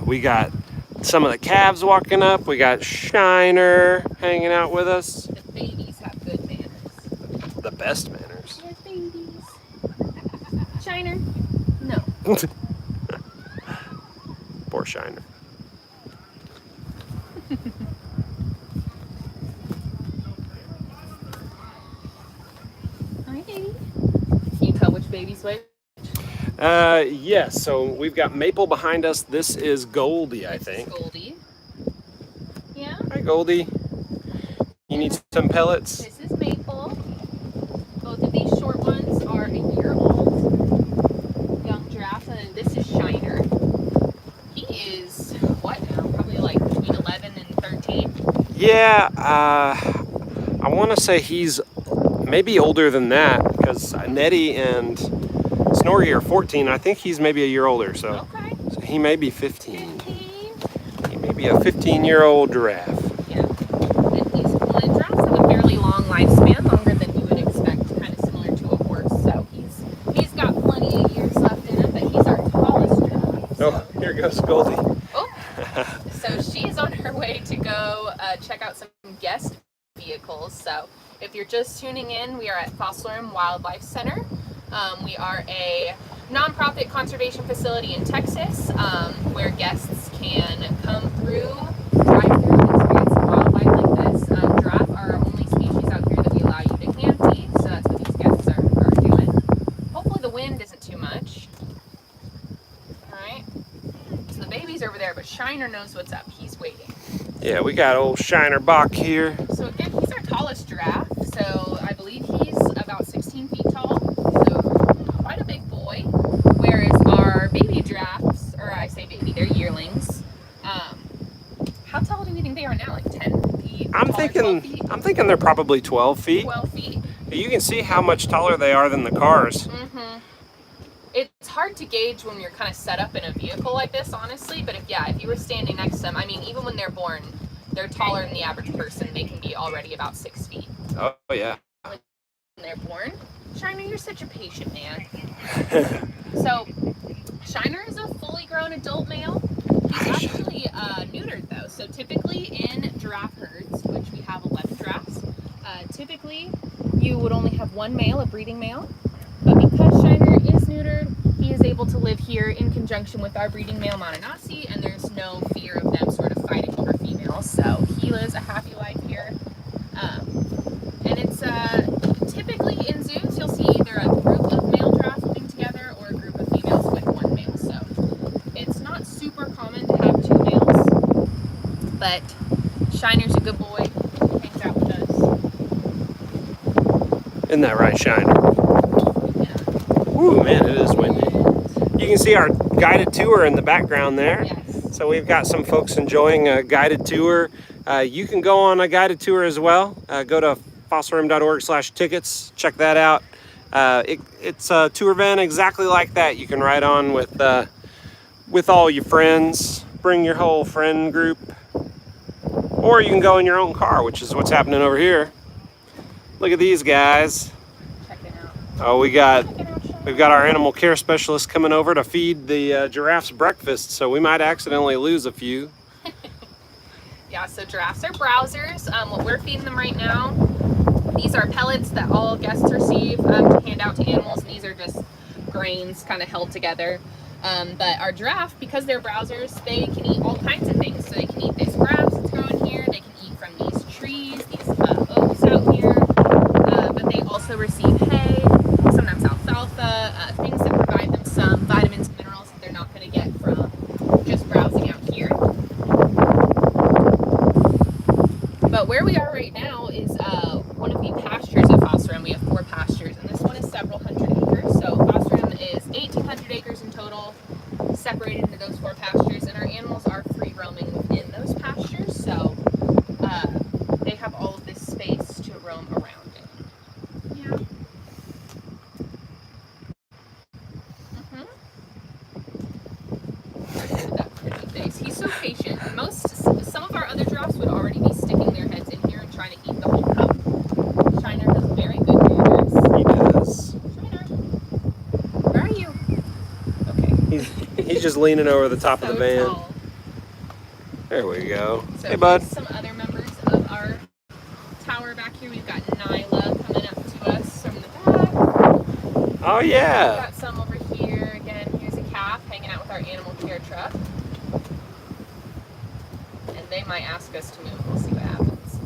We got some of the calves walking up. We got Shiner hanging out with us. The babies have good manners. The best manners. Yes, babies. Shiner? No. Poor Shiner. Hi, baby. Can you tell which baby's which? Yes, so we've got Maple behind us. This is Goldie, I think. Goldie. Yeah? Hi, Goldie. You need some pellets? This is Maple. Both of these short ones are a year old. Young giraffe. And then this is Shiner. He is, what now? Probably like between 11 and 13. Yeah, I want to say he's maybe older than that because Nettie and Snorri are 14. I think he's maybe a year older, so, Okay. So he may be 15. 15. He may be a 15-year-old giraffe. Yeah. And giraffes have a fairly long lifespan, longer than you would expect, kind of similar to a horse. So he's got plenty of years left in him, but he's our tallest giraffe. So. Oh, here goes Goldie. Oh. So she's on her way to go check out some guest vehicles. So if you're just tuning in, we are at Fossil Room Wildlife Center. We are a nonprofit conservation facility in Texas where guests can come through, drive through, and experience wildlife like this. Giraffe are our only species out here that we allow you to hand feed, so that's what these guests are doing. Hopefully the wind isn't too much. Alright, so the baby's over there, but Shiner knows what's up. He's waiting. Yeah, we got old Shiner Bach here. So again, he's our tallest giraffe, so I believe he's about 16 feet tall, so quite a big boy. Whereas our baby giraffes, or I say baby, they're yearlings. How tall do we think they are now? Like 10 feet? I'm thinking they're probably 12 feet. 12 feet. You can see how much taller they are than the cars. Mm-hmm. It's hard to gauge when you're kind of set up in a vehicle like this, honestly. But if you were standing next to them, I mean, even when they're born, they're taller than the average person. They can be already about 6 feet. Oh, yeah. When they're born. Shiner, you're such a patient man. So, Shiner is a fully grown adult male. He's actually neutered, though. So, typically in giraffe herds, which we have 11 giraffes, typically you would only have one male, a breeding male. But because Shiner is neutered, he is able to live here in conjunction with our breeding male Mananasi, and there's no fear of them sort of fighting over females. So he lives a happy life here. And it's typically in zoos, you'll see either a group of male giraffes living together or a group of females with one male. So it's not super common to have two males, but Shiner's a good boy. He hangs out with us. Isn't that right, Shiner? Ooh, man, it is windy. You can see our guided tour in the background there. Yes. So we've got some folks enjoying a guided tour. You can go on a guided tour as well. Go to fossilroom.org/tickets. Check that out. It's a tour van exactly like that. You can ride on with all your friends. Bring your whole friend group. Or you can go in your own car, which is what's happening over here. Look at these guys. Check it out. Oh, we've got our animal care specialist coming over to feed the giraffes breakfast, so we might accidentally lose a few. Yeah, so giraffes are browsers. What we're feeding them right now, these are pellets that all guests receive to hand out to animals. And these are just grains kind of held together. But our giraffe, because they're browsers, they can eat all kinds of things. So they can eat this grass that's growing here. They can eat from these trees, these oaks out here. But they also receive hay, sometimes alfalfa, things that provide them some vitamins and minerals that they're not going to get from just browsing out here. But where we are right now is one of the pastures at Fossil Room. We have 4 pastures, and this one is several hundred acres. So Fossil Room is 1,800 acres in total, separated into those 4 pastures, and our animals are free roaming within those pastures. So they have all of this space to roam around in. Yeah. That pretty face. He's so patient. Some of our other giraffes would already be sticking their heads in here and trying to eat the whole cup. Shiner has very good manners. He does. Shiner, where are you? Okay. He's just leaning over the top of the van. Tall. There we go. So Hey, bud. here's some other members of our tower back here. We've got Nyla coming up to us from the back. Oh, We've yeah. got some over here. Again, here's a calf hanging out with our animal care truck. And they might ask us to move. We'll see what happens.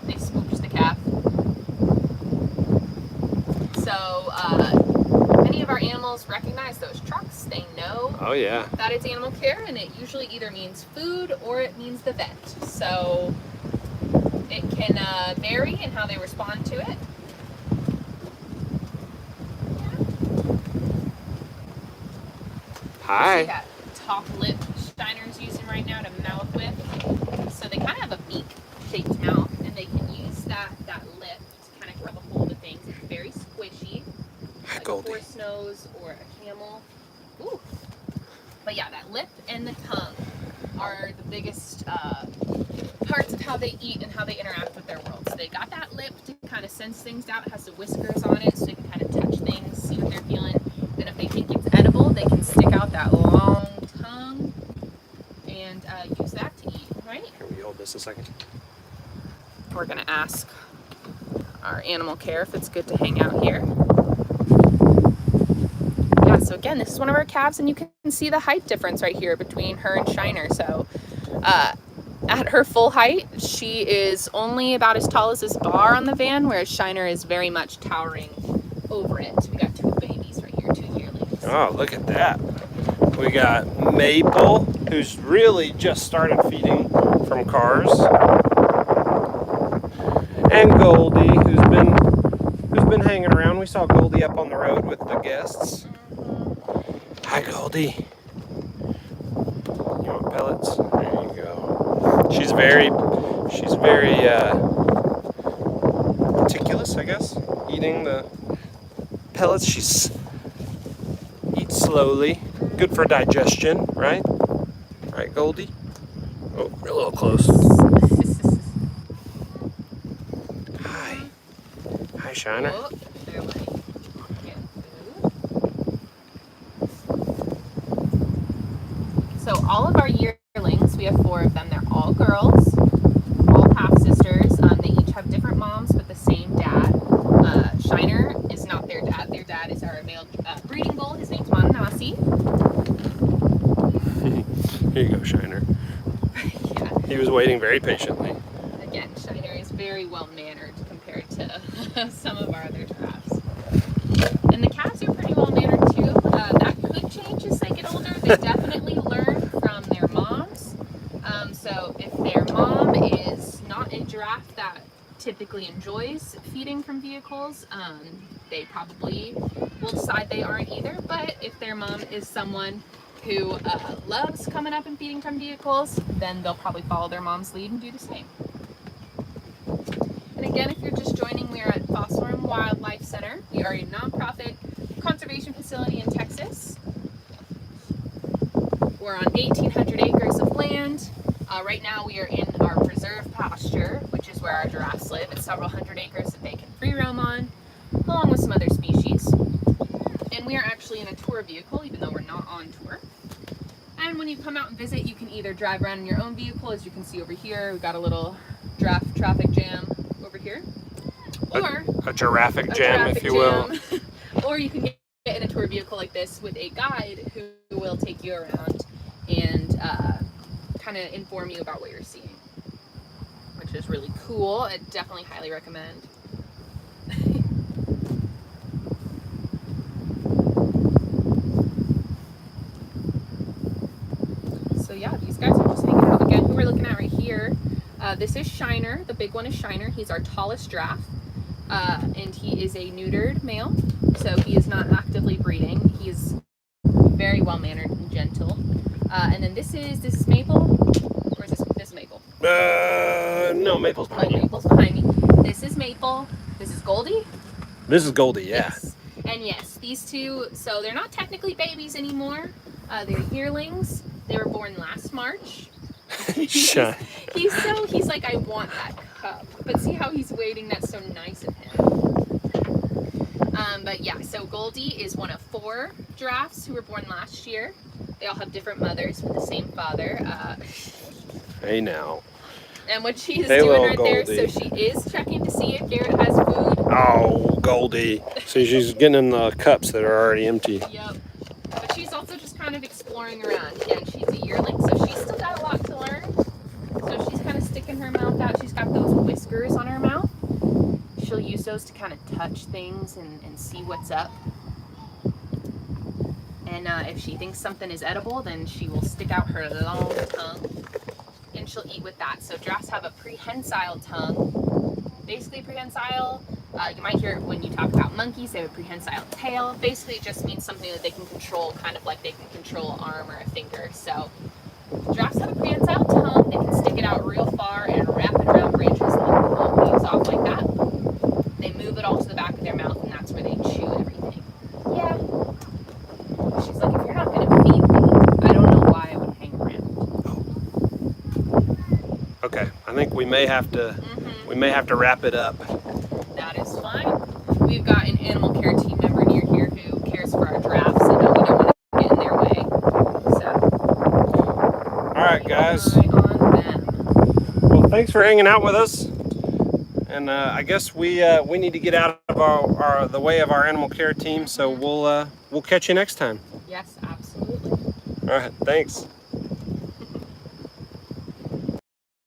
They spooked the calf. So, many of our animals recognize those trucks. They know Oh, yeah. that it's animal care, and it usually either means food or it means the vet. So it can vary in how they respond to it. Hi. See that top lip Steiner's using right now to mouth with. So they kind of have a beak-shaped mouth, and they can use that lip to kind of grab a hold of things. It's very squishy, like a horse nose or a camel. Ooh. But yeah, that lip and the tongue are the biggest parts of how they eat and how they interact with their world. So they got that lip to kind of sense things out. It has the whiskers on it, so they can kind of touch things, see what they're feeling. And if they think it's edible, they can stick out that long tongue and use that to eat, right? Can we hold this a second? We're gonna ask our animal care if it's good to hang out here. Yeah, so again, this is one of our calves, and you can see the height difference right here between her and Shiner. So at her full height, she is only about as tall as this bar on the van, whereas Shiner is very much towering over it. We got two babies right here, two yearlings. Oh, look at that. We got Maple, who's really just started feeding from cars. And Goldie, who's been hanging around. We saw Goldie up on the road with the guests. Hi, Goldie. You want pellets? There you go. She's very meticulous, I guess, eating the pellets. She's eats slowly. Good for digestion, right? Right, Goldie? Oh, we're a little close. Hi. Hi, Shiner. Oh, they're like, get food. So all of our yearlings, we have 4 of them. They're all girls, all half sisters. They each have different moms but the same dad. Shiner is not their dad. Their dad is our male breeding bull. His name's Mananasi. Here you go, Shiner. Yeah. He was waiting very patiently. Again, Shiner is very well mannered compared to some of our other giraffes. And the calves are pretty well mannered too. That could change as they get older. They definitely learn from their moms. So if their mom is not a giraffe that typically enjoys feeding from vehicles, they probably will decide they aren't either. But if their mom is someone who loves coming up and feeding from vehicles, then they'll probably follow their mom's lead and do the same. And again, if you're just joining, we are at Fossil and Wildlife Center. We are a nonprofit conservation facility in Texas. We're on 1,800 acres of land. Right now we are in our preserve pasture, which is where our giraffes live. It's several hundred acres that they can free roam on, along with some other species. And we are actually in a tour vehicle, even though we're not on tour. And when you come out and visit, you can either drive around in your own vehicle, as you can see over here. We've got a little giraffe traffic jam over here. Or a giraffic jam, if you will. Or you can get in a tour vehicle like this with a guide who will take you around and kind of inform you about what you're seeing, which is really cool. I definitely highly recommend. So yeah, these guys are just hanging out. Again, who we're looking at right here, this is Shiner. The big one is Shiner. He's our tallest giraffe, and he is a neutered male, so he is not actively breeding. He is very well mannered and gentle. And then this is Maple, or is this Maple? No, Maple's behind you. Maple's behind me. This is Maple. This is Goldie. This is Goldie, yeah. Yes. And yes, these two, so they're not technically babies anymore. They're yearlings. They were born last March. He's like, I want that cup. But see how he's waiting? That's so nice of him. But yeah, so Goldie is one of 4 giraffes who were born last year. They all have different mothers with the same father. Hey now. And what she's Hey, doing little right there, Goldie. so she is checking to see if Garrett has food. Oh, Goldie. See, she's getting in the cups that are already empty. Yep. But she's also just kind of exploring around. Again, she's a yearling, so she's still got a lot to learn. So she's kind of sticking her mouth out. She's got those whiskers on her mouth. She'll use those to kind of touch things and see what's up. And if she thinks something is edible, then she will stick out her long tongue and she'll eat with that. So giraffes have a prehensile tongue. Basically prehensile, you might hear it when you talk about monkeys, they have a prehensile tail. Basically it just means something that they can control, kind of like they can control an arm or a finger. So giraffes have a prehensile tongue. They can stick it out real far and wrap it around branches and pull leaves off like that. They move it all to the back of their mouth and that's where they chew everything. Yeah. She's like, if you're not going to feed me, I don't know why I would hang around. Okay, I think we may have to wrap it up. That is fine. We've got an animal care team member near here who cares for our giraffes, and we don't want to get in their way. So, All right, guys. keep an eye on them. Well, thanks for hanging out with us. And I guess we need to get out of the way of our animal care team. So we'll catch you next time. Yes, absolutely. All right, thanks.